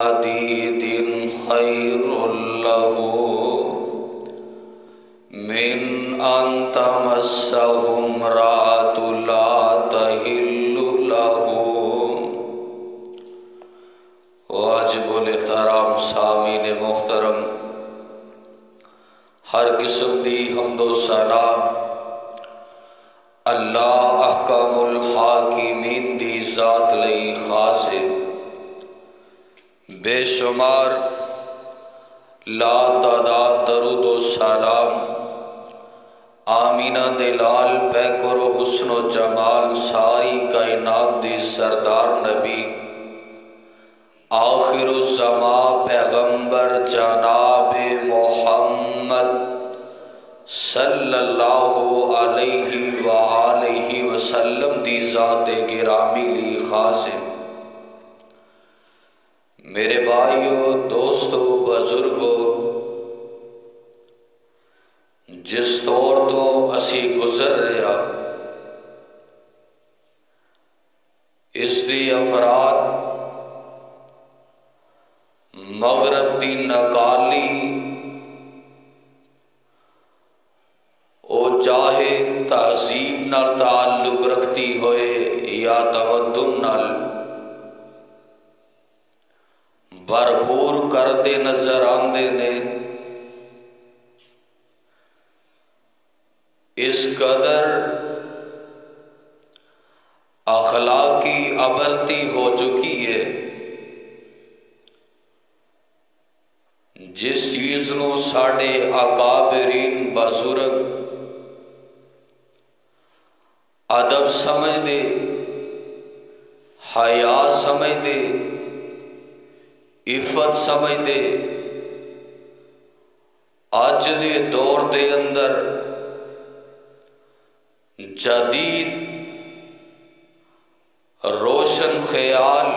حديد خير له من أن تمسه امرأة لا تحل له۔ واجب الاحترام سامعین محترم، ہر قسم دی حمد و ثنا اللہ احکام الحاکمین دی ذات لئی خاص ہے۔ بے شمار لا تعداد درود و سلام آمینہ دلال پیکر و حسن و جمال ساری کائنات دی سردار نبی آخر الزمان پیغمبر جناب محمد صلی اللہ علیہ وآلہ وسلم دی ذات گرامی لی خاص ہے۔ میرے بھائیوں، دوستوں، بزرگوں، جس دور تو اسی گزر رہا اس دی افراد مغرب دی نقالی او چاہے تہذیب نال تعلق رکھتی ہوئے یا تمدن نال بھرپور کرتے نظر آندے نے، اس قدر اخلاقی ابرتی ہو چکی ہے جس چیز نو ساڑے اکابرین بزرگ ادب سمجھ دے، حیا سمجھ دے، عفت سمجھ دے، آج دے دور دے اندر جدید روشن خیال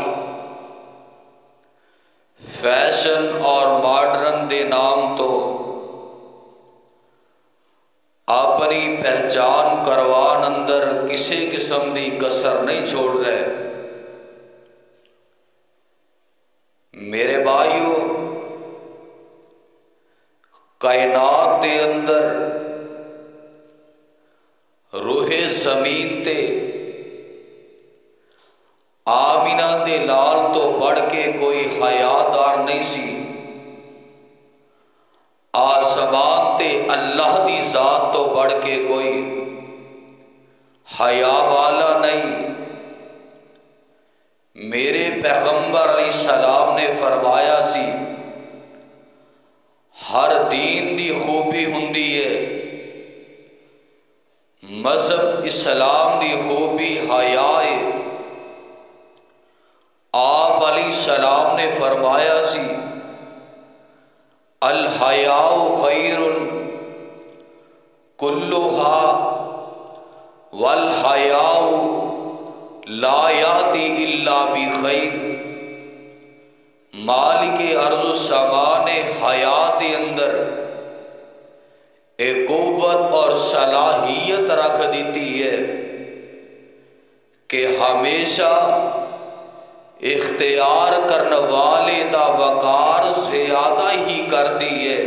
فیشن اور ماڈرن دے نام تو اپنی پہچان کروان اندر کسی قسم دی کسر نہیں چھوڑ رہے۔ میرے بھائیوں، کائنات دے اندر روح زمین تے آمینہ دے لال تو بڑھ کے کوئی حیادار نہیں سی، آسمان تے اللہ دی ذات تو بڑھ کے کوئی حیا والا نہیں۔ میرے پیغمبر علیہ السلام نے فرمایا سی ہر دین دی خوبی ہوندی ہے، مذہب اسلام دی خوبی حیا ہے۔ آپ علیہ السلام نے فرمایا سی الحیاء خیر کلھا والحیاء لا یاتی الا بخیر۔ مالک ارض السماء نے حیات اندر ایک قوت اور صلاحیت رکھ دیتی ہے کہ ہمیشہ اختیار کرنے والے دا وقار زیادہ ہی کر دی ہے،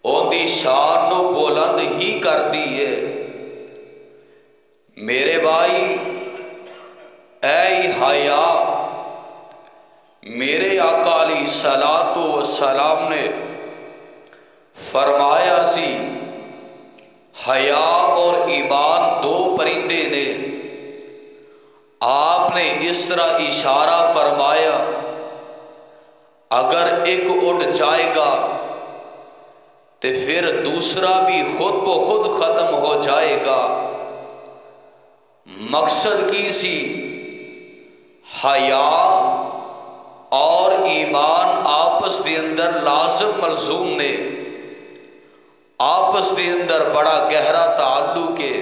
ان دی شان نو بلند ہی کر دی ہے۔ میرے بھائی، اے حیا، میرے آقا علیہ الصلوۃ والسلام نے فرمایا سی حیا اور ایمان دو پرندے نے۔ آپ نے اس طرح اشارہ فرمایا اگر ایک اڑ جائے گا تو پھر دوسرا بھی خود بخود ختم ہو جائے گا۔ مقصد کی سی حیا اور ایمان آپس دے اندر لازم ملزوم نے، آپس دے اندر بڑا گہرا تعلق ہے۔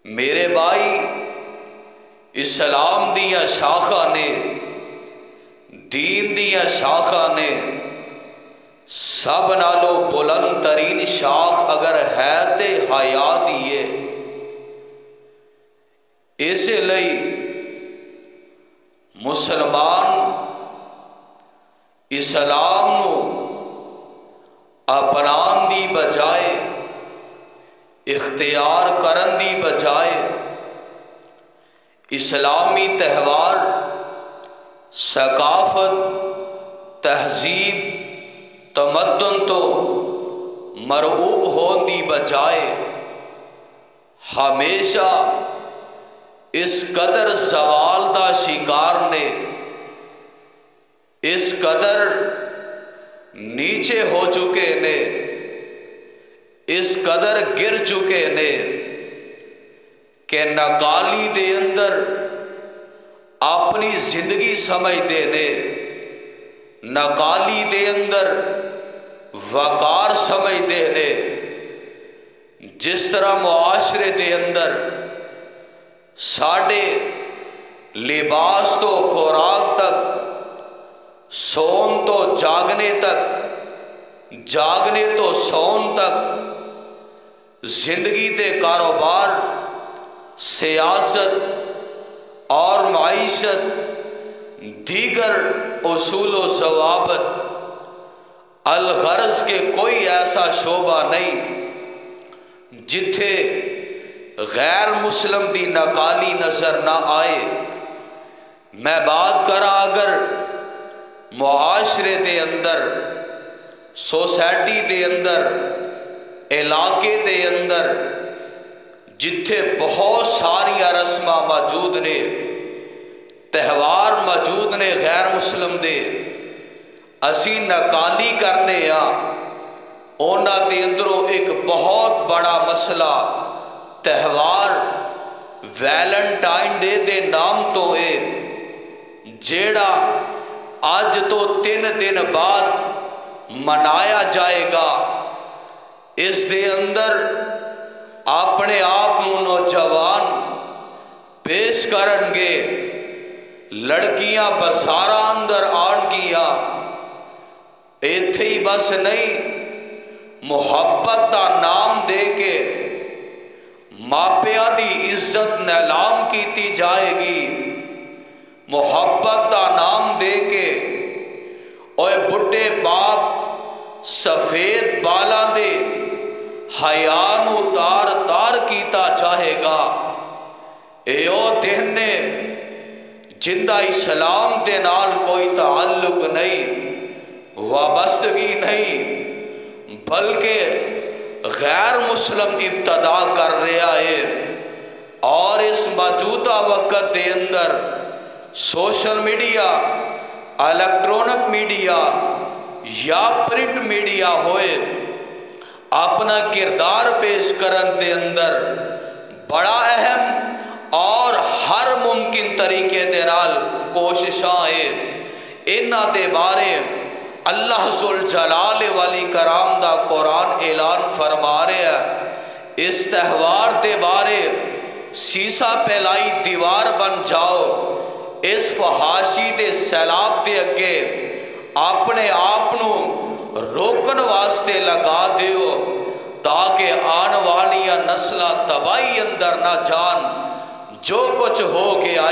میرے بھائی، اسلام دیا شاخہ نے، دین دیا شاخہ نے سب نالو بلند ترین شاخ اگر ہے تے حیا دیئے۔ اسی لئی مسلمان اسلام نو اپنان دی بجائے اختیار کرن دی بجائے اسلامی تہوار ثقافت تہذیب تمدن تو مرعوب ہون دی بجائے ہمیشہ اس قدر زوال دا شکار نے، اس قدر نیچے ہو چکے نے، اس قدر گر چکے نے کہ ناکالی دے اندر اپنی زندگی سمجھتے نے، ناکالی دے اندر وقار سمجھتے نے۔ جس طرح معاشرے دے اندر ساڑھے لباس تو خوراک تک، سون تو جاگنے تک، جاگنے تو سون تک، زندگی تے کاروبار، سیاست اور معیشت، دیگر اصول و ضوابط، الغرض کے کوئی ایسا شعبہ نہیں جتھے غیر مسلم دی ناکالی نظر نہ آئے۔ میں بات کرا اگر معاشرے دے اندر، سوسائٹی دے اندر، علاقے دے اندر جتھے بہت ساری رسماں موجود نے، تہوار موجود نے غیر مسلم دے، اسی ناکالی کرنے اونا دے اندروں ایک بہت بڑا مسئلہ تہوار ویلنٹائن ڈے دے نام تو ہے، جیڑا آج تو 3 دن بعد منایا جائے گا۔ اس دے اندر اپنے آپ نوجوان پیش کرن گے، لڑکیاں بازاراں اندر آن گیا، ایتھے ہی بس نہیں، محبت دا نام دے کے ماپیاں دی عزت نیلام کیتی جائے گی، محبت دا نام دے کے اوے بڑھے باپ سفید بالاں دے حیاء نو تار تار کیتا چاہے گا۔ ایو دن نے جندہ اسلام دے نال کوئی تعلق نہیں، وابستگی نہیں، بلکہ غیر مسلم ابتدا کر رہا ہے۔ اور اس موجودہ وقت دے اندر سوشل میڈیا، الیکٹرونک میڈیا یا پرنٹ میڈیا ہوئے، اپنا کردار پیش کرن دے اندر بڑا اہم اور ہر ممکن طریقے دے نال کوششاں ہے۔ انہاں دے بارے اللہ ذوالجلال والی کرام دا قرآن اعلان فرما رہے ہیں، اس تہوار دے بارے سیسا پھیلائی دیوار بن جاؤ، اس فحاشی دے سیلاب دے اگے اپنے آپنوں روکن واسطے لگا دیو، تاکہ آن والیاں نسلہ تباہی اندر نہ جان۔ جو کچھ ہو گیا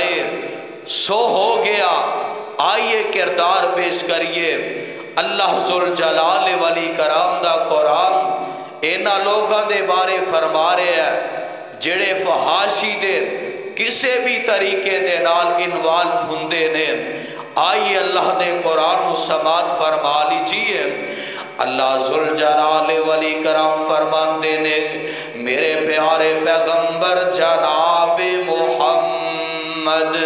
سو ہو گیا، آئیے کردار پیش کریے۔ اللہ ذوالجلال والی کرام دا قرآن اینا لوگاں دے بارے فرما رہے ہیں جڑے فحاشی دے کسے بھی طریقے دے نال انوالو ہوندے نے۔ آئیے اللہ دے قرآن و سماعت فرما لیجئے۔ اللہ ذوالجلال والی کرام فرماندے نے، میرے پیارے پیغمبر جناب محمد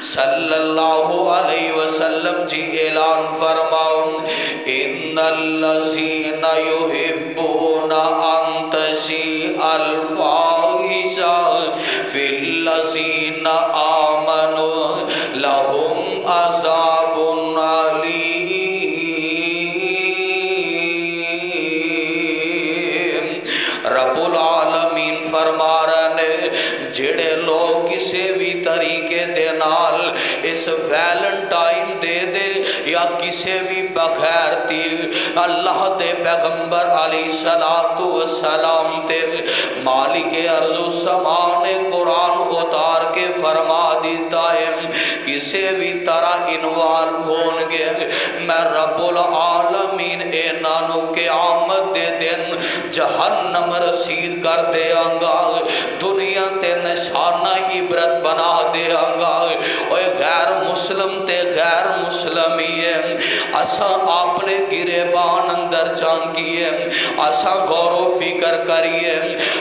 صلی اللہ علیہ وسلم جی اعلان فرماؤ، ان الذین یحبون ان تشیع الفاحشہ فی الذین آمنوا لہم عذاب علیم۔ رب العالمین فرما رہے ہیں، جڑے لوگ کسی بھی طریقے دے نال اس ویلنٹائن دے دے یا کسی بھی بغیر تی اللہ دے پیغمبر علیہ السلام تے مالک ارض و سمان قرآن اتار کے فرما دیتا ہے، کسے بھی طرح انوالو ہون گے میں رب العالمین اینانو قیامت دے دن جہنم رسید کر دے آنگا دنیا تے نشانہ عبرت بنا دے آنگا اوے غیر مسلم تے غیر مسلمی ہے اسا اپنے گریبان اندر چانکیے اسا غور و فکر کریے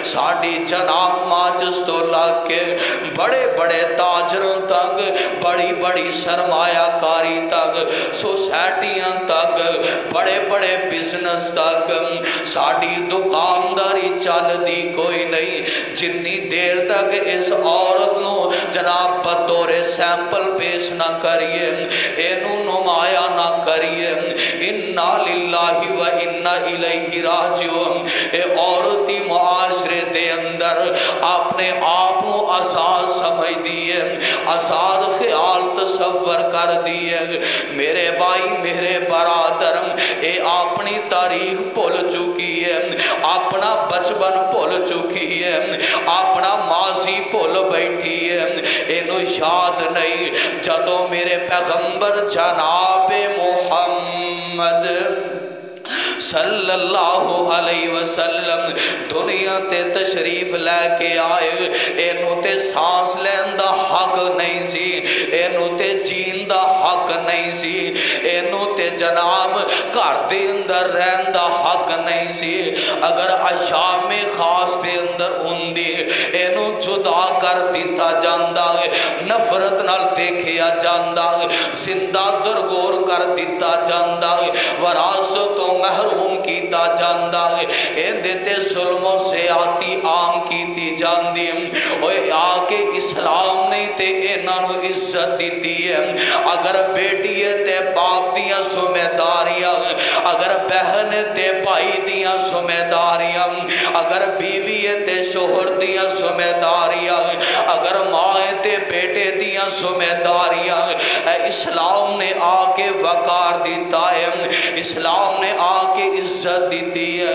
ساڑی جناب ماجس تو لگ کے بڑے بڑے تاجروں تک بڑی بڑی سرمایہ کاری تک سوسائٹیاں تک بڑے بڑے بزنس تک ساڑی دکانداری چل دی کوئی نہیں جنی دیر تک اس عورت نو جناب بطور سیمپل پیش نہ کریے اینو نمایاں نہ کریے انا للہ و انا الیہ راجعون اے عورتی معاشرے دے اندر اپنے آپنو آزاد سمجھ دیئے آزاد خیال تصور کر دیئے میرے بھائی میرے برادرم اے اپنی تاریخ بھول چکی ہے اپنا بچپن بھول چکی ہے اپنا ماضی بھول بیٹھی ہے اینو یاد نہیں جدو میرے پیغمبر جناب محمد صلی اللہ علیہ وسلم دنیا تے تشریف لے کے آئے اینو تے سانس لین دا حق نہیں سی اینو تے جین دا حق نہیں سی اینو تے جناب گھر دے اندر رہن دا حق نہیں سی اگر ایام خاص دے اندر ہوندی اینو جدا کر دیتا جاندا نفرت نال دیکھیا جاندا زندہ درگور کر دیتا جاندا وراثت و محروم کیتا جاندا دیتے ظلموں سے آتی عام کیتی جاندی آکے اسلام نہیں تے اینانو عزت دیتی ہے اگر بیٹی تے باپ دیا سمیداریاں اگر بہن تے بھائی دیا سمیداریاں اگر بیوی تے شوہر دیا سمیداریاں اگر ماں تے بیٹے دیا سمیداریاں اسلام نے آکے وقار دیتا ہے اسلام نے آکے عزت دیتی ہے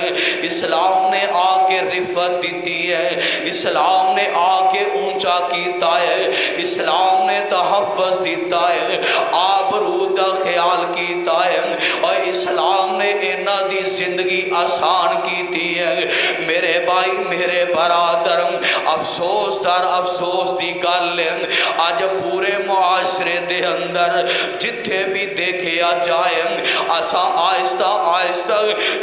اسلام نے آکے رفت دیتی ہے اسلام نے آکے اونچا کیتا ہے اسلام نے تحفظ دیتا ہے آبرو دا خیال کیتا ہے اور اسلام نے اینا دی زندگی آسان کیتی ہے میرے بھائی میرے برادرم افسوس در افسوس دی گالیں آج پورے معاشرے دے اندر جتھے بھی دیکھیا جائے آسا آہستہ آہستہ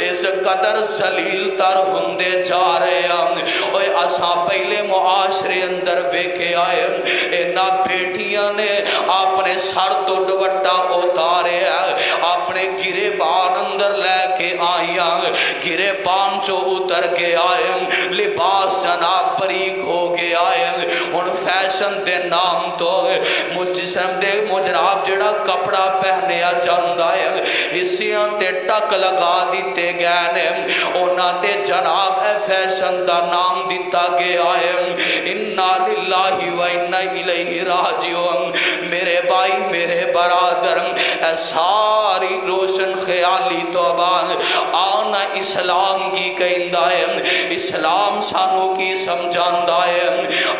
اس قدر ذلیل تر ہوندے جا رہے ہیں اور آسا پہلے معاشرے اندر بیکھے آئے اینا بیٹیاں نے اپنے سر تو دوٹا اتارے ہیں اپنے گرے بان اندر لے کے آئیاں گرے بان جو اتر کے آئے لباس جناب بریک ہو کے آئے ان فیشن دے نام تو مجسم دے مجناب جڑا کپڑا پہنیا جاندہ ہے اسیاں تے ٹک لگا دیتے گئے نے اونا تے جناب فیشن دا نام دیتا گیا ہے انا للہ و انا الیہ راجعون میرے بھائی میرے برادر ساری روشن خیالی توبہ آنا اسلام کی کہندہ ہے اسلام سانو کی سمجھاندہ ہے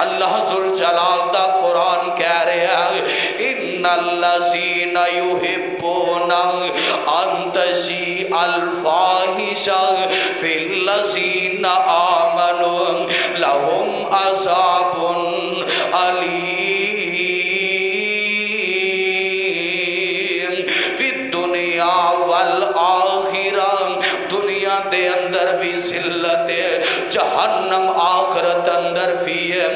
اللہ ذوالجلال دا قرآن کہہ رہے ہیں ان الذین یحبون ان تشیع الفاحشۃ فی الذین آمنوا لہم عذاب علیم فی الدنیا والآخرہ دنیا دے اندر بھی ذلت جہنم آخرت اندر بھی ہے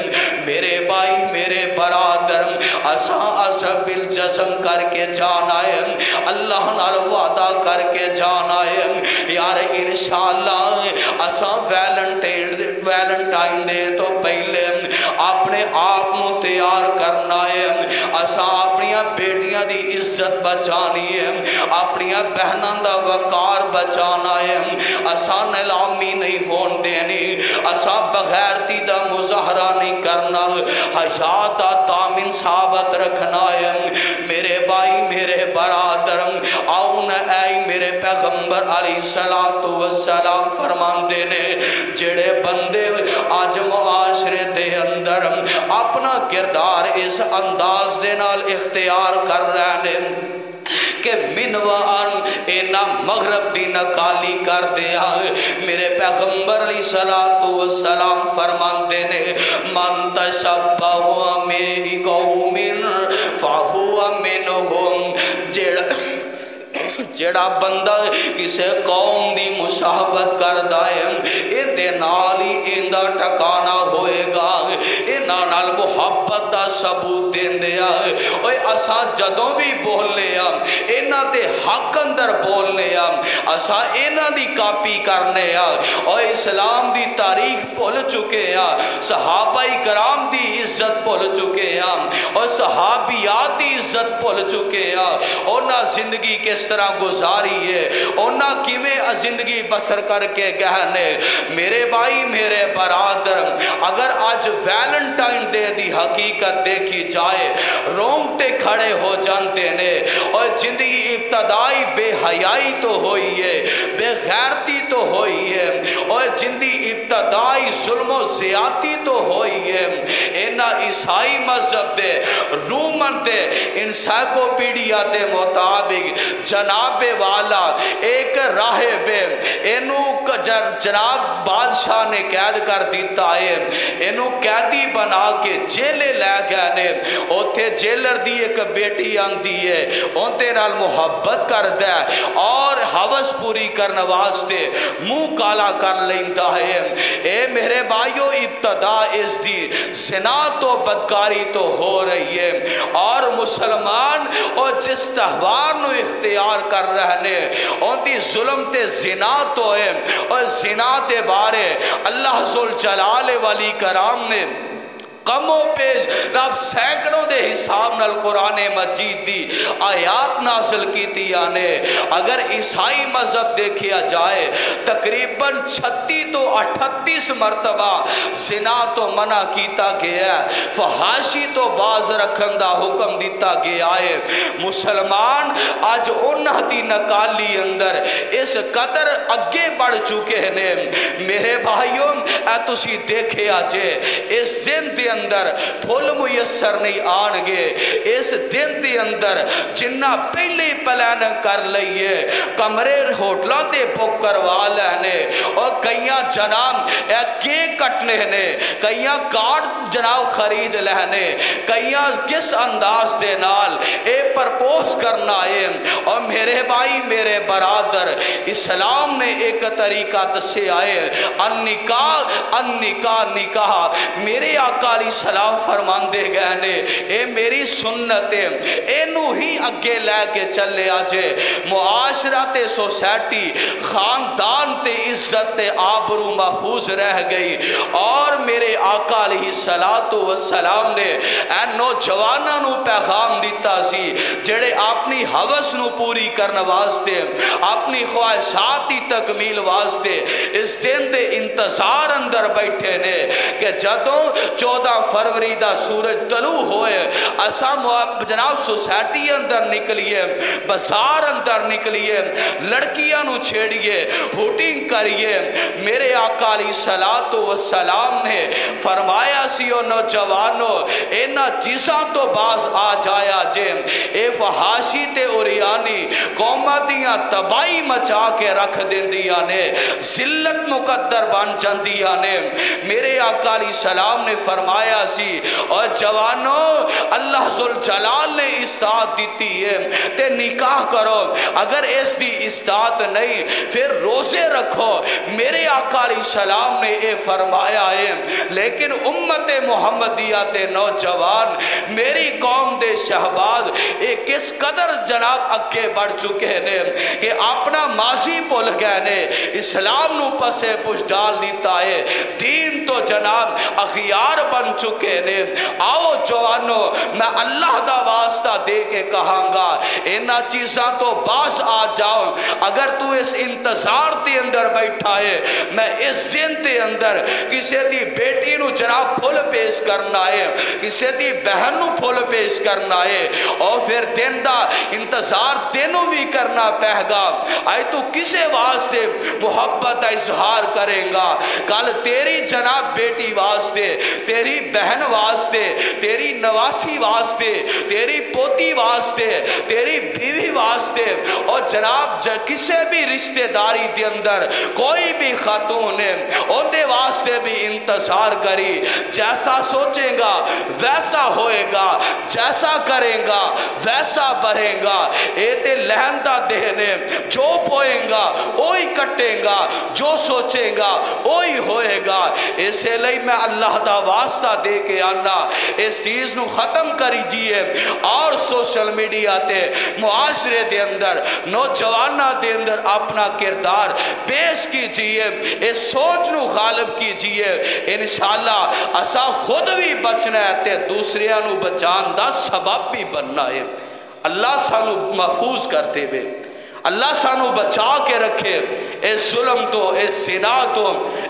میرے بھائی میرے برادر اسا بالجسم کر کے جانا ہے اللہ نال وعدہ کر کے جانا ہے یار انشاءاللہ اسا ویلنٹائن ڈے تو پہلے اپنے آپ نو تیار کرنا ہے اسا اپنیاں بیٹیاں دی عزت بچانی ہے اپنیاں بہناں دا وقار بچانا ہے اسا نیلامی نہیں ہون دینی اسا بغیرتی دا مظاہرہ نہیں کرنا حیات دا دامن ثابت رکھنا ہے میرے بھائی میرے برادرم آؤ نہ اے میرے پیغمبر علیہ السلام فرماندے نے جڑے بندے آج معاشرے دے اندر اپنا کردار اس انداز دے نال اختیار کر رہے ہیں کہ منوان اینا مغرب دی نکالی کر دیا، میرے پیغمبر علیہ السلام فرماندے نے من تشبہ میری قوم فہو منہم، جڑا بندہ کسے قوم دی مشابہت کردا ہے اے دے نال ہی ایندا ٹکانا ہوئے گا، انہاں نال محبت دا ثبوت دیندے آ۔ اوے اساں جدوں بھی بولنے آ انہاں دے حق اندر بولنے آ، اساں انہاں دی کاپی کرنے آ، اور اسلام دی تاریخ بھول چکے آ، صحابہ کرام دی عزت بھول چکے آ، اور صحابیات دی عزت بھول چکے آ، انہاں زندگی کس طرح گزاری ہے، انہاں کیویں زندگی بسر کر کے گہنے۔ میرے بھائی میرے برادر، اگر آج ویلنٹائن ڈے دی حقیقت دیکھی جائے رونگٹے کھڑے ہو جانتے نے، اور زندگی ابتدائی بے حیائی تو ہوئی ہے، بے غیرتی تو ہوئی ہے، اور زندگی ابتدائی ظلم و زیادتی تو ہوئی ہے۔ انہاں عیسائی مذہب دے رومن دے انسائکلوپیڈیا دے مطابق جناب والا ایک راہب اینو جناب بادشاہ نے قید کر دیتا ہے، اینو قیدی بنا کے جیلے لے گئے نے، اوتھے جیلر دی ایک بیٹی آندی ہے اونتے نال محبت کر دے اور حوث پوری کرنے واسطے منہ کالا کر لیندا ہے۔ اے میرے بھائیو، ابتدا اس دی زنا تو بدکاری تو ہو رہی ہے، اور مسلمان اور جس تہوار نو اختیار کر رہنے ان دی ظلم تے زنا تو ہے، اور زنا دے بارے اللہ ذوالجلال والی کرام نے کم و پیش رب سینکڑوں دے حساب نال قرآن مجید دی آیات نازل کی تیا نے۔ اگر عیسائی مذہب دیکھیا جائے تقریباً 36 تو 38 مرتبہ زنا تو منع کیتا گیا ہے، فحاشی تو باز رکھن دا حکم دیتا گیا ہے۔ مسلمان آج انہ دی نکالی اندر اس قدر اگے بڑھ چکے ہیں۔ میرے بھائیوں، اے تسی دیکھے آجے اس دن دے اندر پھول میسر نہیں آن گے، اس دن دے اندر جنہ پہلے پلان کر لئیے کمرے ہوٹلاں دے بک کروا لینے، اور کئیاں جناب کیک کٹنے نے، کئیاں کارڈ جناب خرید لینے، کئیاں کس انداز دے نال اے پرپوز کرنا ہے۔ اور میرے بھائی میرے برادر، اسلام نے ایک طریقہ دسے آئے، نکاح میرے آقا علیہ السلام فرمان دے گئے نے، اے میری سنت ہے، اینو ہی اگے لے کے چلے آجے، معاشرہ تے سوسائٹی خاندان تے عزت تے آبرو محفوظ رہ گئی۔ اور میرے آقا علیہ السلام نے اے نوجوانہ نو پیغام دیتا سی جڑے اپنی حوث نو پوری کرنے واسطے، اپنی خواہشات کی تکمیل واسطے اس دن دے انتظار اندر بیٹھے نے کہ جدوں 14 فروری دا سورج طلوع ہوئے اساں جناب سوسائٹی اندر نکلیے، بازار اندر نکلیے، لڑکیاں نو چھیڑیے، ہوٹنگ کریے۔ میرے آقا علیہ السلام نے فرمایا سی او نوجوانو اینا چیزاں تو باز آ جایا جے، اے فحاشی تے اوریانی قومہ دیاں تباہی مچا کے رکھ دین دیا نے، ذلت مقدر بن جان دیا نے۔ میرے آقا علیہ السلام نے فرمایا سی اور جوانو اللہ ذوالجلال نے استاد دیتی ہے تے نکاح کرو، اگر اس دی استاد نہیں پھر روزے رکھو۔ میرے آقا علیہ السلام نے اے فرمایا ہے، لیکن امت محمدیہ تے نوجوان میری قوم دے شہباد ایک اس قدر جناب اگے بڑھ چکے نے کہ اپنا ماضی بھول گئے نے، اسلام نو پسے پوچھ ڈال دیتا ہے، دین تو جناب اخیار بن چکے نے۔ آؤ جوانو میں اللہ دا واسطہ دے کے کہاں گا اینا چیزاں تو باس آ جاؤ، اگر تو اس انتظار تے اندر بیٹھا ہے میں اس دن تے اندر کسی دی بیٹی نو جناب پھول پیش کرنا ہے، کسی دی بہن نو پھول پیش کرنا ہے، اور پھر دن دا انتظار تینوں بھی کرنا پہ گا آئے تو کسے واسطے محبت اظہار کریں گا کل تیری جناب بیٹی واسطے تیری بہن واسطے تیری نواسی واسطے تیری پوتی واسطے تیری بیوی واسطے اور جناب کسے بھی رشتہ داری دے اندر کوئی بھی خاتون ہے ان دے واسطے بھی انتظار کری جیسا سوچیں گا ویسا ہوئے گا جیسا کریں گا ویسا بڑھیں گا ایتے لہندہ دہنے جو پوئیں گا وہی کٹیں گا جو سوچیں گا وہی ہوئے گا اسے لئے میں اللہ دا واسطہ دے کے آنا اس چیز نو ختم کری جیے اور سوشل میڈیا تے معاشرے دے اندر نوجوانہ دے اندر اپنا کردار پیش کیجئے اس سوچ نو غالب کیجئے انشاءاللہ اسا خود بھی بچنا ہے تے دوسریاں نو بچان دا سبب بھی بننا ہے اللہ سانو محفوظ کرتے ہوئے اللہ سانو بچا کے رکھے اس ظلم تو اس زنا تو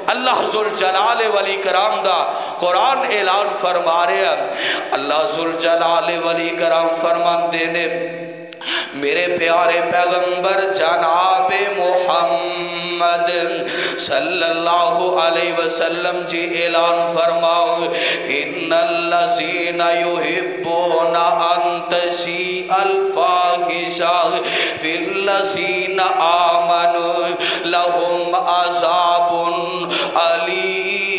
اللہ ذوالجلال ولی کرام دا قرآن اعلان فرما رہے ہیں اللہ ذوالجلال ولی کرام فرمان دینے میرے پیارے پیغمبر جناب محمد صلی اللہ علیہ وسلم جی اعلان فرماؤ ان الذین یحبون ان تشیع الفاحشہ فی الذین آمنوا لہم عذاب علیم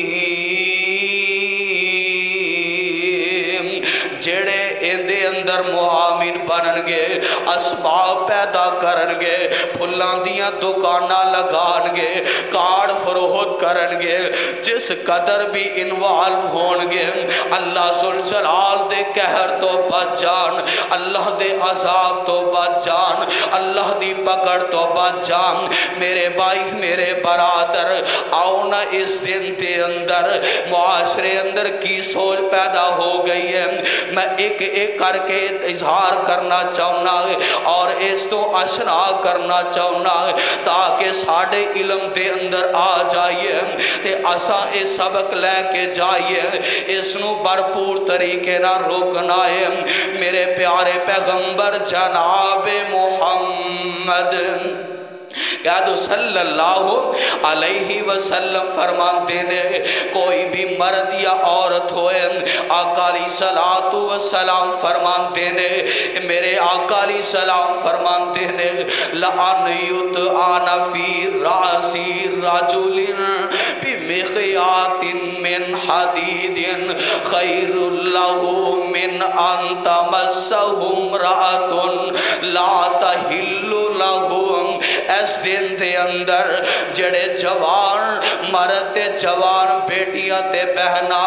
جڑے اندے اندر معامن بننگے اسباب پیدا کرنگے پھلان دیاں دکانہ لگانگے کارڈ فروخت کرنگے جس قدر بھی انوالو ہونگے اللہ ذوالجلال دے قہر تو بچ جان اللہ دے عذاب تو بچ جان اللہ دی پکڑ تو بچ جان میرے بھائی میرے برادر آؤ نہ اس دن دے اندر معاشرے اندر کی سوچ پیدا ہو گئی ہے میں ایک ایک کر کے اظہار کرنا چاہنا اور اس تو اشنا کرنا چاہنا تاکہ ساڑھے علم دے اندر آ جائیے تے اسا اے سبق لے کے جائیے اس نو بھرپور طریقے نہ روکنا ہے میرے پیارے پیغمبر جناب محمد یادو صلی اللہ علیہ وسلم فرمان دینے کوئی بھی مرد یا عورت ہوئے آقا علیہ السلام فرمان دینے میرے آقا علیہ السلام فرمان دینے لَأَنْ يُطْعَنَ فِي رَأْسِ رَجُلٍ بِمِخْيَاطٍ مِّنْ حَدِيدٍ خَيْرٌ لَهُ مِنْ أَنْ تَمَسَّهُ امْرَأَةٌ لَا تَحِلُّ لَهُ اس دن دے اندر جڑے جوان مرد تے جوان بیٹیاں تے بہنا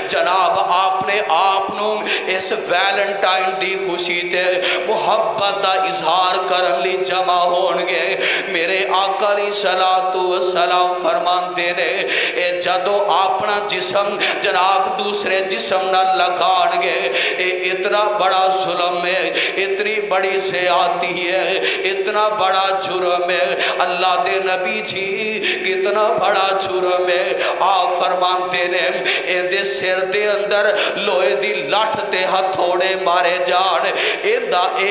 جناب آپ نے آپنوں اس ویلنٹائن دی خوشی تے محبت دا اظہار کرن لی جمع ہونگے میرے آقا علیہ السلام فرمان دینے اے جدو اپنا جسم جناب دوسرے جسم نہ لگانگے اے اتنا بڑا ظلم ہے اتنی بڑی زیادتی ہے اتنا بڑا جرم ہے اللہ دے نبی جی کتنا بڑا جرم ہے آپ فرمان دینے اے دے سر دے اندر لوہے دی لٹھ تے ہتھوڑے مارے جان اے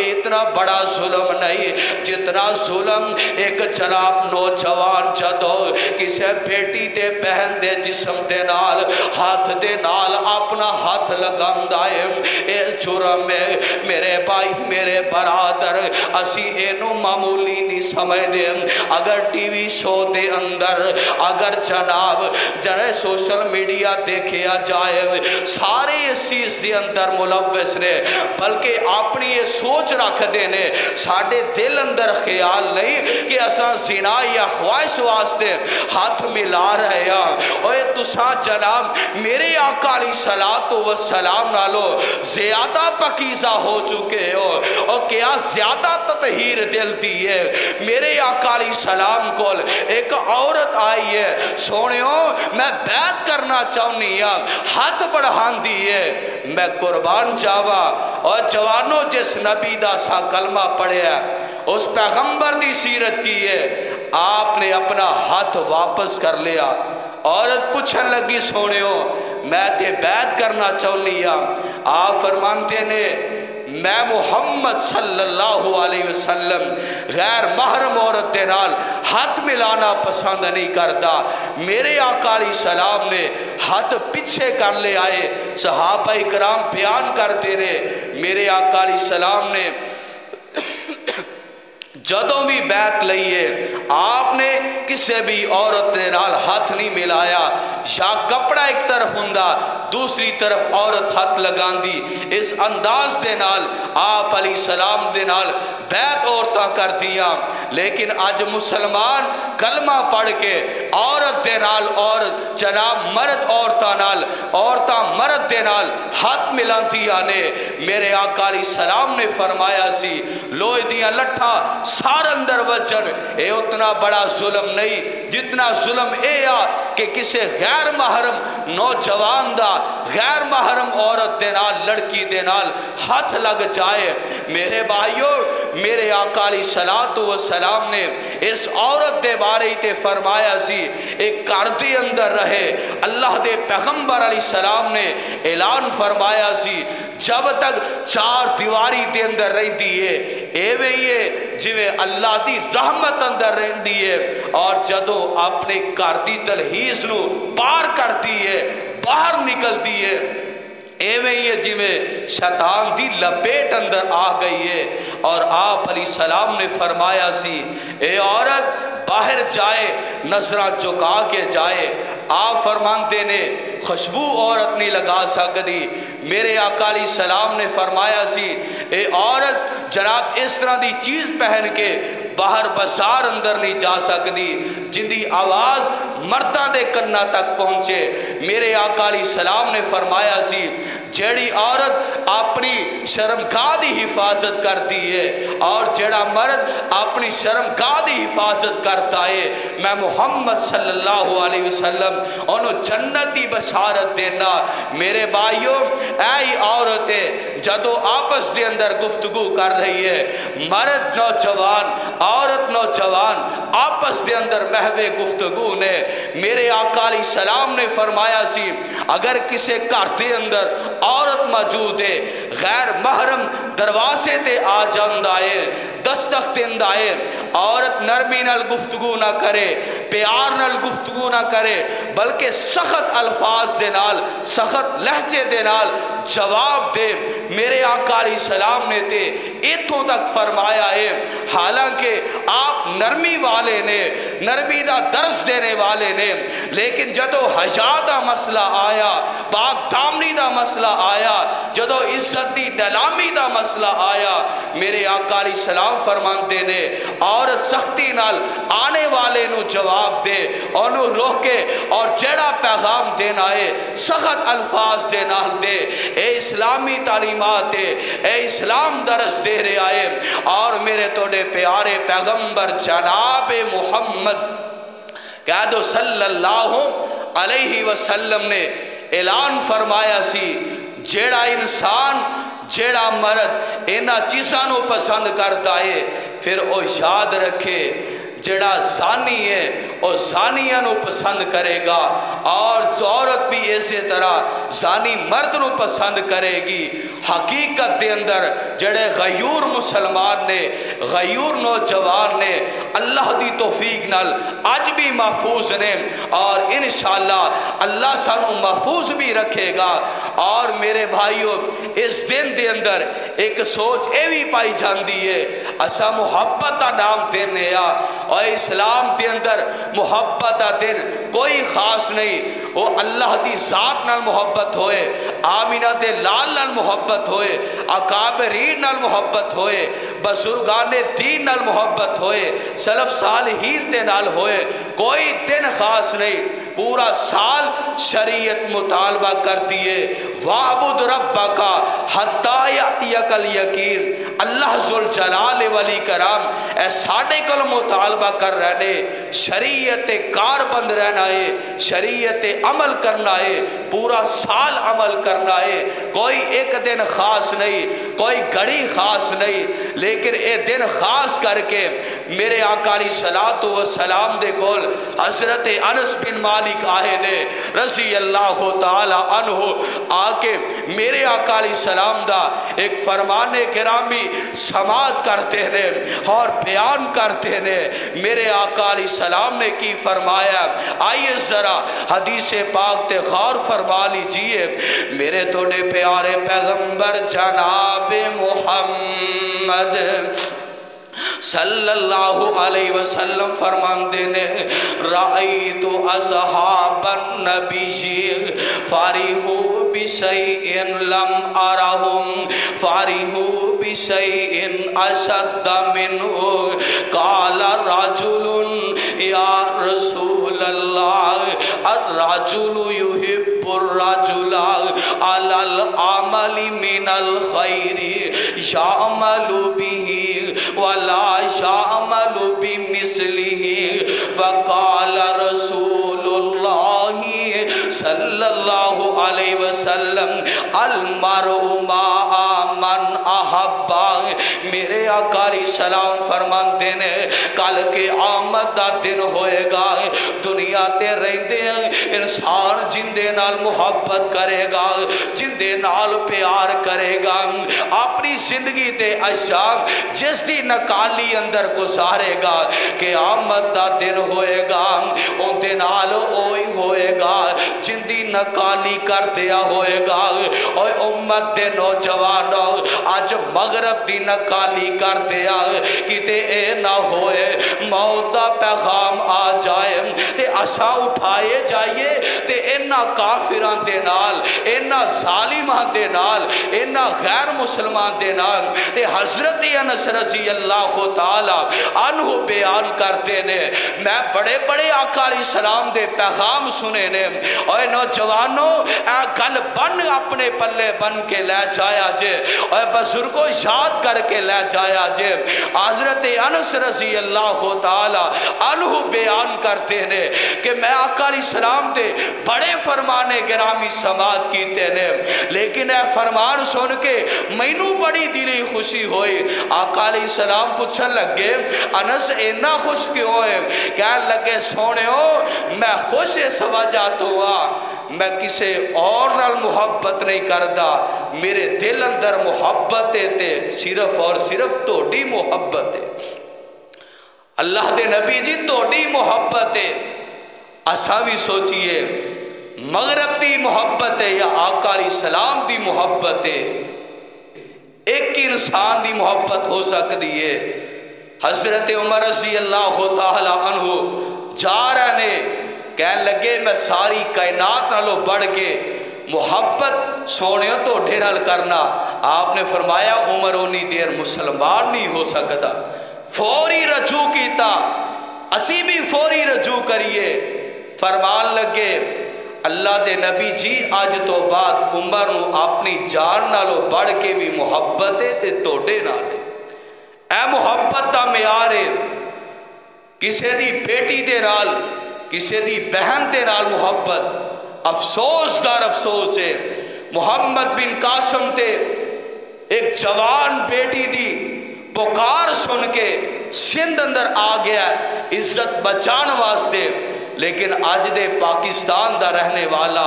اتنا بڑا ظلم نہیں جتنا ظلم ایک جناب نوجوان جدو کسے بیٹی تے بہن دے جسم دے نال ہاتھ دے نال اپنا ہاتھ لگاندائے اے جرم ہے میرے بھائی میرے برادر اسی اینو معمولی نہیں سمجھ دے اگر ٹی وی شو دے اندر اگر جناب جنہیں سوشل میڈیا دیکھیا جائے سارے اس چیز دے اندر ملوث نے بلکہ اپنی یہ سوچ رکھ دینے ساڑھے دل اندر خیال نہیں کہ اساں زنا یا خواہش واسطے ہاتھ ملا رہے ہیں اور تساں جناب میرے آقا علیہ السلام نالو زیادہ پکیزہ ہو چکے ہو اور کیا زیادہ تطہیر دل دی ہے میرے آقا علیہ السلام کو ایک عورت آئی ہے سونیوں میں بیعت کرنا چاہنی ہوں ہاتھ بڑھان دیئے میں قربان جاوا اور جوانوں جس نبی دا سا کلمہ پڑھے ہے اس پیغمبر دی سیرت کی ہے آپ نے اپنا ہاتھ واپس کر لیا عورت پوچھن لگی سونیوں میں تے بیعت کرنا چاہنی ہوں آپ فرمانتے نے میں محمد صلی اللہ علیہ وسلم غیر محرم عورت دے نال ہاتھ ملانا پسند نہیں کرتا۔ میرے آقا علیہ السلام نے ہاتھ پیچھے کر لے آئے۔ صحابہ اکرام بیان کرتے رہے میرے آقا علیہ السلام نے جدوں بھی بیعت لئیے آپ نے کسی بھی عورت نے نال ہاتھ نہیں ملایا، یا کپڑا ایک طرف ہوندا دوسری طرف عورت ہاتھ لگان دی، اس انداز دے نال آپ علیہ السلام دے نال بیعت عورتاں کر دیا۔ لیکن آج مسلمان کلمہ پڑھ کے عورت دے نال اور جناب مرد عورتاں نال عورتاں مرد دے نال ہاتھ ملانتی آنے۔ میرے آقا علیہ السلام نے فرمایا سی لوہے دیاں لٹھاں سار اندر وجن، اے اتنا بڑا ظلم نہیں جتنا ظلم اے آ کہ کسے غیر محرم نوجوان دا غیر محرم عورت دے نال لڑکی دے نال ہاتھ لگ جائے۔ میرے بھائیوں میرے آقا علیہ السلام نے اس عورت دے بارے تے فرمایا سی ایک گھر دے اندر رہے۔ اللہ دے پیغمبر علیہ السلام نے اعلان فرمایا سی جب تک چار دیواری دے اندر رہ دیئے ایویں یہ جویں اللہ دی رحمت اندر رہ دیئے، اور جدو اپنے گھر دی تلہیز نو پار کر دیئے باہر نکل دیئے ایویں یہ جویں شیطان دی لپیٹ اندر آ گئی ہے۔ اور آپ علیہ السلام نے فرمایا سی اے عورت باہر جائے نظرہ چکا کے جائے۔ آپ فرمانتے نے خوشبو عورت نہیں لگا سکتی۔ میرے آقا علیہ السلام نے فرمایا سی اے عورت جناب اس طرح دی چیز پہن کے باہر بازار اندر نہیں جا سکتی جن دی آواز مرداں دے کنہ تک پہنچے۔ میرے آقا علیہ السلام نے فرمایا سی جیڑی عورت اپنی شرمگاہ دی حفاظت کرتی ہے اور جیڑا مرد اپنی شرمگاہ دی حفاظت کرتا ہے میں محمد صلی اللہ علیہ وسلم انہوں جنت دی بشارت دینا۔ میرے بھائیوں اے عورتیں جدو آپس دے اندر گفتگو کر رہی ہے مرد نوجوان عورت نوجوان آپس دے اندر محوے گفتگو نے میرے آقا علیہ السلام نے فرمایا سی اگر کسی گھر دے اندر عورت موجود ہے غیر محرم دروازے تے آ جاندہ ہے دستک دیندہ ہے، عورت نرمی نال گفتگو نہ کرے پیار نال گفتگو نہ کرے بلکہ سخت الفاظ دے نال سخت لہجے دے نال جواب دے۔ میرے آقا علیہ السلام نے تے ایتھوں تک فرمایا ہے حالانکہ آپ نرمی والے نے نرمی دا درس دینے والے نے، لیکن جدو حیا دا مسئلہ آیا پاک دامنی دا مسئلہ آیا جدو عزت دی نیلامی دا مسئلہ آیا میرے آقا علیہ السلام فرمانتے نے عورت سختی نال آنے والے نو جواب دے انہوں روکے اور جڑا پیغام دینا ہے سخت الفاظ دے نال دے۔ اے اسلامی تعلیمات اے اسلام درس دے رہے آئے اور میرے توڑے پیارے پیغمبر جناب محمد کہہ دو صلی اللہ علیہ وسلم نے اعلان فرمایا سی جیڑا انسان جیڑا مرد اینا چیزانوں پسند کرتا ہے پھر وہ یاد رکھے جڑا زانی ہے وہ زانیاں نو پسند کرے گا اور عورت بھی اسی طرح زانی مرد نو پسند کرے گی۔ حقیقت دے اندر جڑے غیور مسلمان نے غیور نوجوان نے اللہ دی توفیق نال آج بھی محفوظ نے اور انشاءاللہ اللہ سانو محفوظ بھی رکھے گا۔ اور میرے بھائیوں اس دن دے اندر ایک سوچ اے بھی پائی جاندی ہے اسا محبت دا نام دینے اور اسلام دے اندر محبت دا دن کوئی خاص نہیں، وہ اللہ دی ذات نال محبت ہوئے آمینہ دے لال نال محبت ہوئے اکابرین نال محبت ہوئے بزرگان دین نال محبت ہوئے سلف صالحین دے نال ہوئے، کوئی دن خاص نہیں۔ پورا سال شریعت مطالبہ کر دیئے وَعْبُدْ رَبَّكَ حَتَّى يَأْتِيَكَ الْيَقِينُ۔ اللہ ذوالجلال ولی کرام اے ساڑھے کل مطالبہ کر رہنے شریعت کار بند رہنا ہے شریعت عمل کرنا ہے پورا سال عمل کرنا ہے، کوئی ایک دن خاص نہیں کوئی گھڑی خاص نہیں، لیکن اے دن خاص کر کے میرے آقا علیہ السلام دے کول حضرت انس بن مالک مالک آئے نے رضی اللہ تعالی عنہ آکے میرے آقا علیہ السلام دا ایک فرمان گرامی سماعت کرتے ہیں اور بیان کرتے ہیں۔ میرے آقا علیہ السلام نے کی فرمایا، آئیے ذرا حدیث پاک تے غور فرما لیجئے۔ میرے توڑے پیارے پیغمبر جناب محمد صلی اللہ علیہ وسلم فرماندے نے، رأیت اصحاب النبی فارحو بشیئن لم ارہم فارحو بشیئن اشد منہ قال رجل یا رسول اللہ الرجل یحب الرجل علی العمل من الخیر یعمل به ولا یعمل بمثلہ فقال رسول اللہ صلی اللہ علیہ وسلم المرء مع من احبا۔ میرے آقا علیہ السلام فرماتے ہیں کل کے آمد دا دن ہوئے گا، دنیا تے رہندے انسان جندے نال محبت کرے گا، جندے نال پیار کرے گا، اپنی زندگی تے اشیاء جس دی نکالی اندر گزارے گا کہ آمد دا دن ہوئے گا ان دے نال اوئی ہوئے گا جن دی نکالی کر دیا ہوئے گا۔ اور امت دے نوجوانوں آج مغرب دی نکالی کر دیا کتے اے نہ ہوئے موت دا پیغام آ جائے تے اساں اٹھائے جائیے تے اینا کافران دے نال اینا ظالمان دے نال اینا غیر مسلمان دے نال تے حضرت انس رضی اللہ تعالی عنہ بیان کرتے نے، میں بڑے بڑے آقا علیہ السلام دے پیغام سنے نے، اور نوجوانوں اے گل بن اپنے پلے بن کے لے جایا جے اور بزرگوں یاد کر کے لے جایا جے۔ حضرت انس رضی اللہ تعالی عنہ بیان کرتے نے کہ میں آقا علیہ السلام دے بڑے فرمانے گرامی سماعت کیتے نے، لیکن اے فرمان سن کے مینوں بڑی دلی خوشی ہوئی۔ آقا علیہ السلام پوچھن لگے انس اینا خوش کیوں ہے؟ کہنے لگے سونے ہو میں خوش اس وجہ تو میں کسے اور نال محبت نہیں کردا، میرے دل اندر محبت تے صرف اور صرف توڑی محبت ہے۔ اللہ دے نبی جی توڑی محبت ہے۔ اساں بھی سوچئے مغرب دی محبت ہے یا آقا علیہ السلام دی محبت ہے؟ ایک انسان دی محبت ہو سکتی ہے۔ حضرت عمر رضی اللہ تعالی عنہ جا رہے نے، کہنے لگے میں ساری کائنات نالوں بڑھ کے محبت سونیوں تو ڈھیرل کرنا۔ آپ نے فرمایا عمر اونی دیر مسلمان نہیں ہو سکتا، فوری رجوع کیتا، اسی بھی فوری رجوع کریے۔ فرمان لگے اللہ دے نبی جی آج تو بعد عمر نو اپنی جان نالوں بڑھ کے بھی محبت تے توڑے نالے۔ اے محبت دا معیار ہے، کسے دی بیٹی دے نال کسے دی بہن دے نال محبت افسوس دار افسوس ہے۔ محمد بن قاسم تے ایک جوان بیٹی دی پکار سن کے سندھ اندر آ گیا عزت بچان واسطے، لیکن آج دے پاکستان دا رہنے والا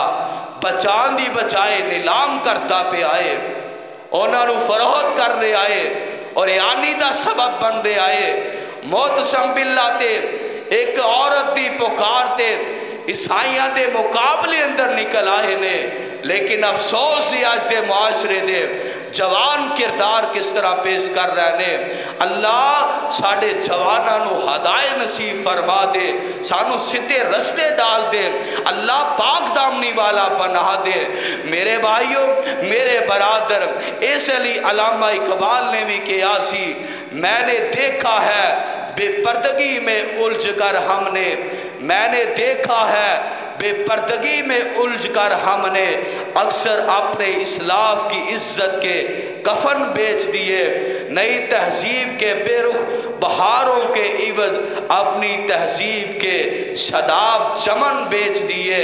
بچان دی بچائے نیلام کرتا پہ آئے، انہاں نو فروخت کر رہے آئے اور یعنی دا سبب بن رہے آئے۔ معتصم باللہ تے ایک عورت دی پکار تے عیسائیاں دے مقابلے اندر نکل آئے نے، لیکن افسوس ہی آج دے معاشرے دے جوان کردار کس طرح پیش کر رہے نے۔ اللہ ساڑھے جوانہ نو ہدایت نصیب فرما دے، سانو سدھے رستے ڈال دے، اللہ پاک دامنی والا بنا دے۔ میرے بھائیوں میرے برادر اس علی علامہ اقبال نے بھی کیا سی، میں نے دیکھا ہے بے پردگی میں الجھ کر ہم نے، میں نے دیکھا ہے بے پردگی میں الجھ کر ہم نے اکثر اپنے اسلاف کی عزت کے کفن بیچ دیے، نئی تہذیب کے بے رخ بہاروں کے عوض اپنی تہذیب کے شاداب چمن بیچ دیے۔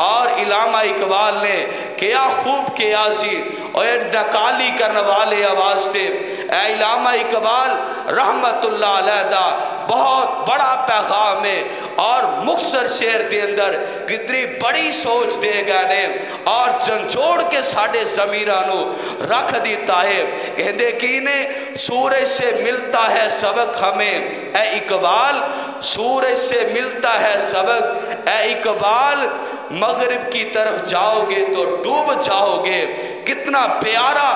اور علامہ اقبال نے کیا خوب کیا سی، اور نکالی کرنے والے آواز تھے اے علامہ اقبال رحمت اللہ علیہ دا بہت بڑا پیغام ہے اور مختصر شعر دے اندر کتنی بڑی سوچ دے گئے نے اور جنجوڑ کے ساڑھے ضمیرانو رکھ دیتا ہے. کہندے کی نے سورج سے ملتا ہے سبق ہمیں اے اقبال، سورج سے ملتا ہے سبق اے اقبال، مغرب کی طرف جاؤ گے تو ڈوب جاؤ گے. کتنا پیارا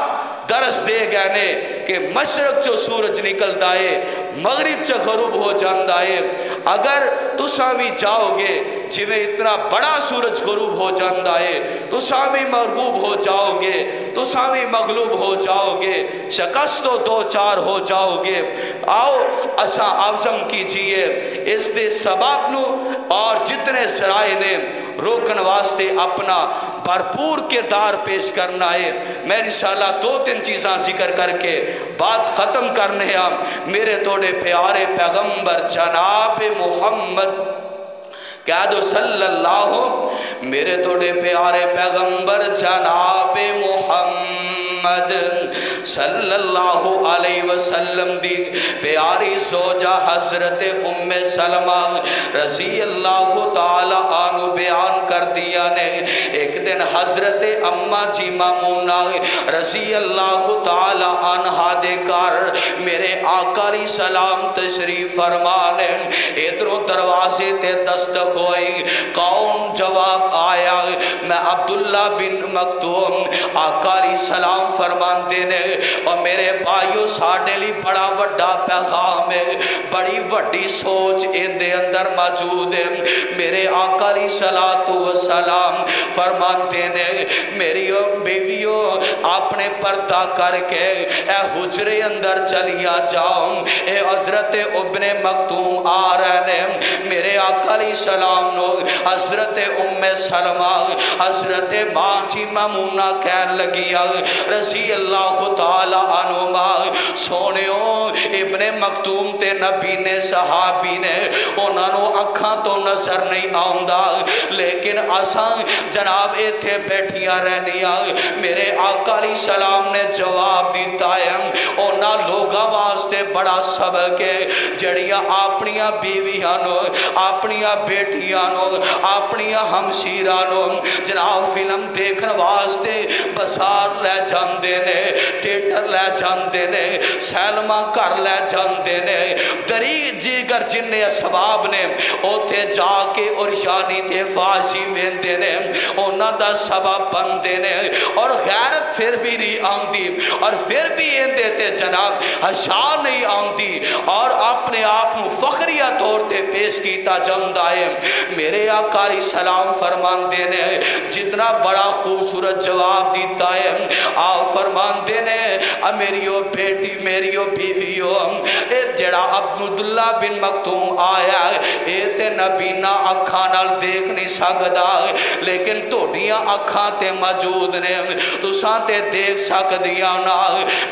درس دے گئے نے کہ مشرق جو سورج نکلتا ہے مغرب چ غروب ہو جاندہ ہے. اگر تساں بھی جاؤ گے جویں اتنا بڑا سورج غروب ہو جاندہ ہے تساں بھی مغلوب ہو جاؤ گے، تساں بھی مغلوب ہو جاؤ گے، شکست و دو چار ہو جاؤ گے. آؤ اساں عزم کیجئے اس دے سبب نو اور جتنے سرائے نے روکن واسطے اپنا بھرپور کردار پیش کرنا ہے. میں انشاءاللہ دو تین چیزاں ذکر کر کے بات ختم کرنے ہیں. میرے توڑے پیارے پیغمبر جناب محمد کہہ دو صلی اللہ، میرے توڑے پیارے پیغمبر جناب محمد صلی اللہ علیہ وسلم دی پیاری زوجہ حضرت ام سلمہ رضی اللہ تعالی عنہ بیان کر دیا نے ایک دن حضرت اماں جی مامونہ رضی اللہ تعالی عنہ دے کر میرے آقا علیہ السلام تشریف فرمانے ادھروں دروازے تے دستخ ہوئی. کون جواب آیا؟ میں عبداللہ بن مکتوم. آقا علیہ السلام فرمان دینے اور میرے بھائیو ساڑھے لی بڑا وڈا پیغام ہے، بڑی وڈی سوچ ان دے اندر موجود ہے. میرے آقا علیہ السلام فرمان دینے میری بیویو اپنے پردہ کر کے اے حجرے اندر چلیا جاؤ. اے حضرت ابن مکتوم آ رہے ہیں. میرے آقا علیہ السلام نو حضرت ام سلمہ حضرت ماں جی مامونہ کہن لگیا رضی اللہ تعالی عنہما سونیوں ابن مکتوم تے نبی نے صحابی نے انہاں نو اکھاں تو نظر نہیں آؤندا لیکن اساں جناب ایتھے بیٹھیاں رہنیاں. میرے آقا علیہ السلام نے جواب دیتا ہے انہاں لوگاں واسطے بڑا سبق ہے جڑیاں اپنیاں بیویاں نو اپنیاں بیٹیاں نو اپنیاں ہمشیراں نو جناب فلم دیکھن واسطے بازار لے جاندے نے، تھیٹر لے جاندے نے، سینما گھر لے جاندے نے، دری جیگر جن اسباب نے اوتھے جا کے اور یعنی تے فاشی ویندے نے انہاں دا سبب بندے نے اور غیرت پھر بھی نہیں آندی اور پھر بھی اندے تے جناب حشا نہیں آندی اور اپنے آپ نو فخریہ طور تے پیش کیتا جاندہ ہے. میرے آقا علیہ السلام فرمان دینے جتنا بڑا خوبصورت جواب دیتا ہے آپ فرمان دینے میریو بیٹی میریو بیویو اے جڑا عبداللہ بن مکتوم آیا اے تے نبی نہ اکھاں نال دیکھ نہیں سکدا لیکن توڑیاں اکھاں تے موجود نے تساں تے دیکھ سکدیاں نا.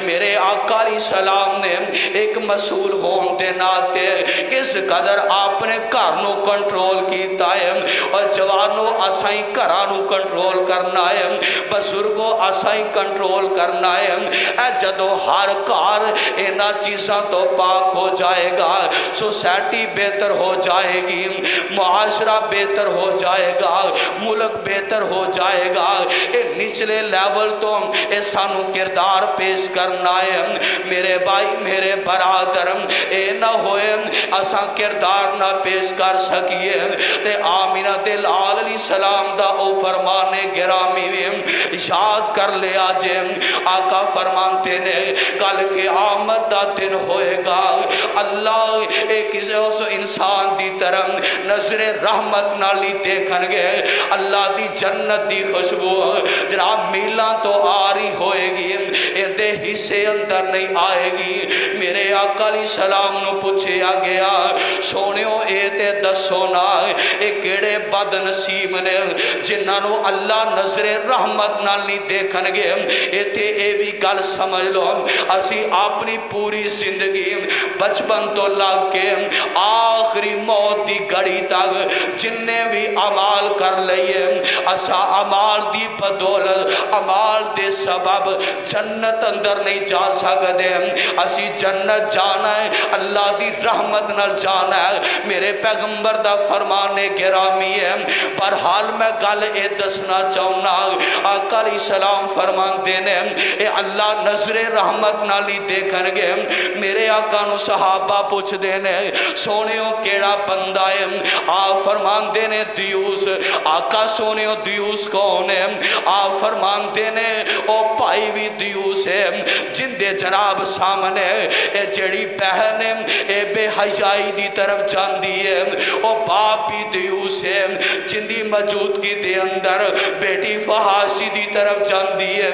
میرے آقا علیہ السلام نے ایک مسئول ہون دے ناتے کس قدر آپ نے گھرنوں کنٹرول کیتا ہے اور جوانوں اسائیں گھرانوں کنٹرول کرنا ہے، بزرگوں اسائیں کنٹرول کرنا ہے. اے جدو ہر کار اینا چیزاں تو پاک ہو جائے گا سوسائٹی بہتر ہو جائے گی، معاشرہ بہتر ہو جائے گا، ملک بہتر ہو جائے گا. اے نچلے لیول تو اے سانو کردار پیش کرنا ہے. میرے بھائی میرے برادر اے نہ ہوئے اساں کردار نہ پیش کر سکیے تے آمینہ دل علیہ السلام دا او فرمانے گرامی یاد کر لے آجے. آقا فرمانتے نے کل کے آمد دا دن ہوئے گا اللہ ایک اس انسان دی طرف نظر رحمت نالی دیکھن گے اللہ دی جنت دی خوشبو جناب میلان تو آری ہوئے گی اندے حصے اندر نہیں آئے گی. میرے آقا علیہ السلام نو پوچھے گیا سونیوں اے تے دسونا اے کیڑے بد نصیب نے جنہوں اللہ نظر رحمت نال نہیں دیکھن گے اے تے اے بھی گل سمجھ لو اسی اپنی پوری زندگی بچپن تو لگ کے آخری موت دی گھڑی تک جننے بھی عمال کر لئے اسا عمال دی بدولت عمال دے سبب جنت اندر نہیں جا سکتے اسی جنت جانا ہے اللہ دی رحمت نال جانا ہے میرے پیغمبر دا فرمان گرامی ہے پر حال میں گل اے دسنا چاہنا آقا علیہ السلام فرمان دینے اے اللہ نظر رحمت نالی دیکھن گے میرے آقا نو صحابہ پوچھ دینے سونیوں کیڑا بندہ ہے آپ فرمان دینے دیوس آقا سونیوں دیوس کون ہے آپ فرمان دینے او پائی بھی دیوس ہے جن دے جناب سامنے اے جڑی بہن اے بے حیائی دی طرف جان دی ہے او باپ بھی دیوس ہے جن دی موجودگی دے اندر بیٹی فحاشی دی طرف جان دی ہے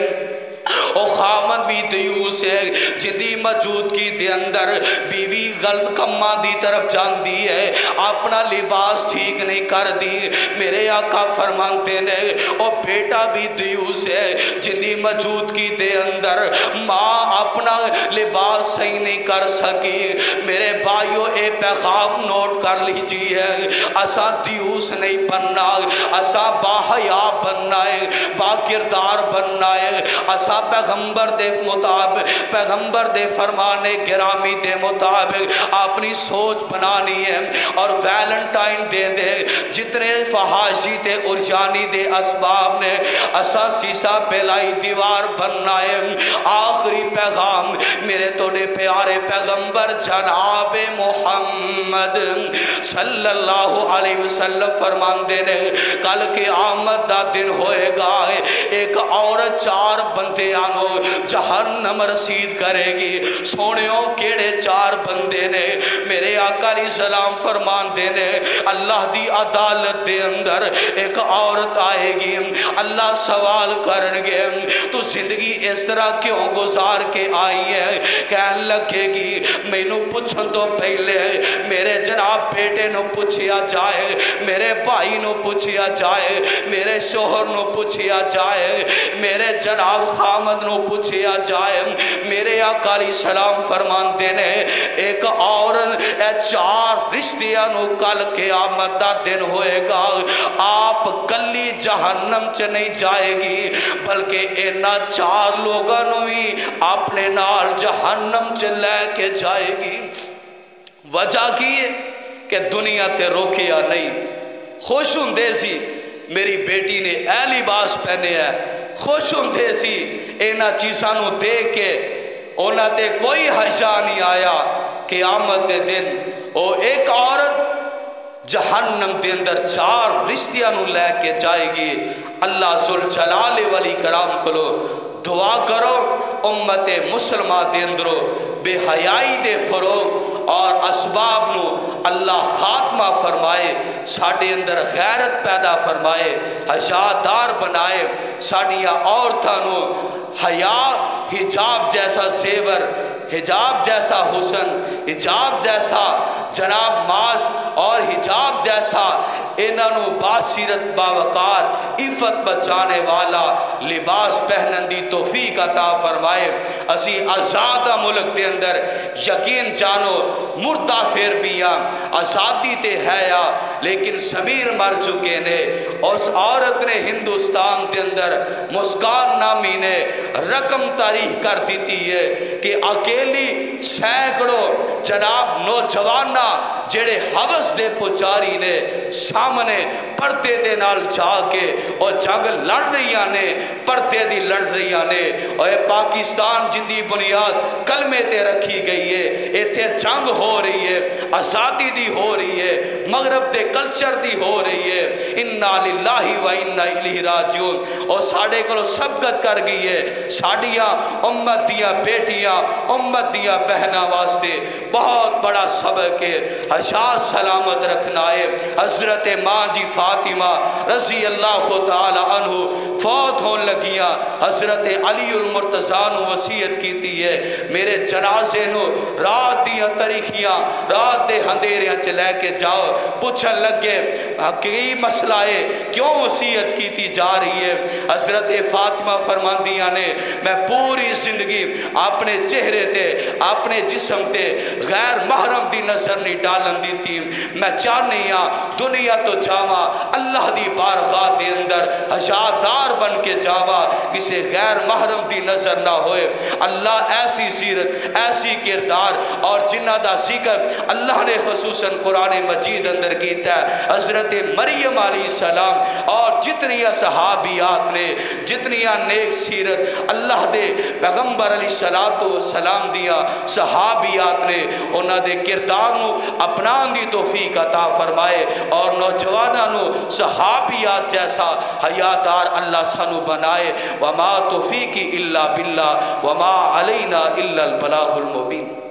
او خامد بھی دیوس ہے جدی موجودگی دے اندر بیوی غلط کمہ دی طرف جان دی ہے اپنا لباس ٹھیک نہیں کر دی میرے آقا فرمانتے نے او بیٹا بھی دیوس ہے جدی موجودگی دے اندر ماں اپنا لباس صحیح نہیں کر سکی میرے بھائیو اے پیغام نوٹ کر لیجئے اساں دیوس نہیں بننا اساں باحیا بننا ہے با کردار بننا ہے اساں پیغمبر دے مطابق پیغمبر دے فرمانے گرامی دے مطابق اپنی سوچ بنانی ہے اور ویلنٹائن دے دے جتنے فحاشی تے ارجانی دے اسباب نے اساں سیسا پہلائی دیوار بننا ہے آخری پیغام میرے توڑے پیارے پیغمبر جناب محمد صلی اللہ علیہ وسلم فرمان دینے کل کی آمد دا دن ہوئے گا ایک عورت چار بندے آنو جہنم رسید کرے گی سونیوں کیڑے چار بندے نے میرے آقا علیہ السلام فرمان دینے اللہ دی عدالت دے اندر ایک عورت آئے گی اللہ سوال کرنگے تو زندگی اس طرح کیوں گزار کے آئی ہے کہن لگے گی میں نو پوچھن تو پہلے میرے جناب بیٹے نو پوچھیا جائے میرے بھائی نو پوچھیا جائے میرے شوہر نو پوچھیا جائے میرے جناب خامد نو پوچھیا جائے میرے آقا علیہ السلام فرمان دینے ایک عورت چار رشتیاں نو کل قیامت دا دن ہوئے گا آپ کلی جہنم چ نہیں جائے گی بلکہ اینا چار لوگاں نو ہی اپنے نال جہنم چ لے کے جائے گی وجہ کی ہے کہ دنیا تے روکیا نہیں خوش ہندے سی میری بیٹی نے اے لباس پہنے ہے خوش ہندے سی اینا چیزاں نو دیکھ کے اونا تے کوئی حشا نہیں آیا قیامت دے دن او ایک عورت جہنم دے اندر چار رشتیاں نو لے کے جائے گی اللہ ذوالجلال والی کرام کرو دعا کرو امت مسلمہ دے اندرو بے حیائی دے فروغ اور اسباب نو اللہ خاتمہ فرمائے ساڑھے اندر غیرت پیدا فرمائے حجادار بنائے ساڑھیا عورتاں نو حیا حجاب جیسا زیور حجاب جیسا حسن حجاب جیسا جناب ماس اور حجاب جیسا انہوں باسیرت باوقار عفت بچانے والا لباس پہنن دی توفیق عطا فرمائے اسی آزادہ ملک دے اندر یقین جانو مردہ پھر بیاں آزادی تے ہے یا لیکن ضمیر مر چکے نے اس عورت نے ہندوستان دے اندر مسکان نامی نے رقم تاریخ کر دیتی ہے کہ اکیلی سینکڑوں جناب نوجوانہ جڑے حوث دے پچاری نے سامنے پردے دے نال جا کے اور جنگ لڑ رہیاں نے پردے دی لڑ رہیاں نے اور پاکستان جن دی بنیاد کلمے تے رکھی گئی ہے ایتھے جنگ ہو رہی ہے آزادی دی ہو رہی ہے مغرب دے کلچر دی ہو رہی ہے انا للہ و انا الیہ راجعون اور ساڑھے کو سبقت کر گئی ہے ساڑھیاں امت دیاں بیٹیاں امت دیاں بہنہ واسطے بہت بڑا سبق ہے حجاز سلامت رکھنا ہے حضرت ماں جی فاطمہ رضی اللہ تعالی عنہ فوت ہون لگیاں، حضرت علی المرتضیٰ نو وصیت کیتی ہے میرے جنازے نو رات دیاں تاریخیاں رات دے اندھیریاں چ لے کے جاؤ۔ پوچھن لگے کی مسئلہ ہے، کیوں وصیت کیتی جا رہی ہے؟ حضرت فاطمہ فرماندیاں نے میں پوری زندگی اپنے چہرے تے اپنے جسم تے غیر محرم دی نظر نہیں ڈالن دی تھی، میں چاہنی ہاں دنیا تو جاواں اللہ دی بارگاہ دے اندر حیادار بن کے جاواں، کسی غیر محرم دی نظر نہ ہوئے۔ اللہ ایسی سیرت ایسی کردار اور جنہ دا ذکر اللہ نے خصوصاً قرآن مجید اندر کیتا ہے، حضرت مریم علیہ السلام اور جتنی صحابیات نے جتنی نیک سیرت اللہ دے پیغمبر علیہ السلام دیا صحابیات نے انہاں دے کردار نو اپنان دی توفیق عطا فرمائے اور نوجوانانو صحابیات جیسا حیادار اللہ سانو بنائے۔ وما توفیقی الا باللہ وما علینا الا البلاغ المبین۔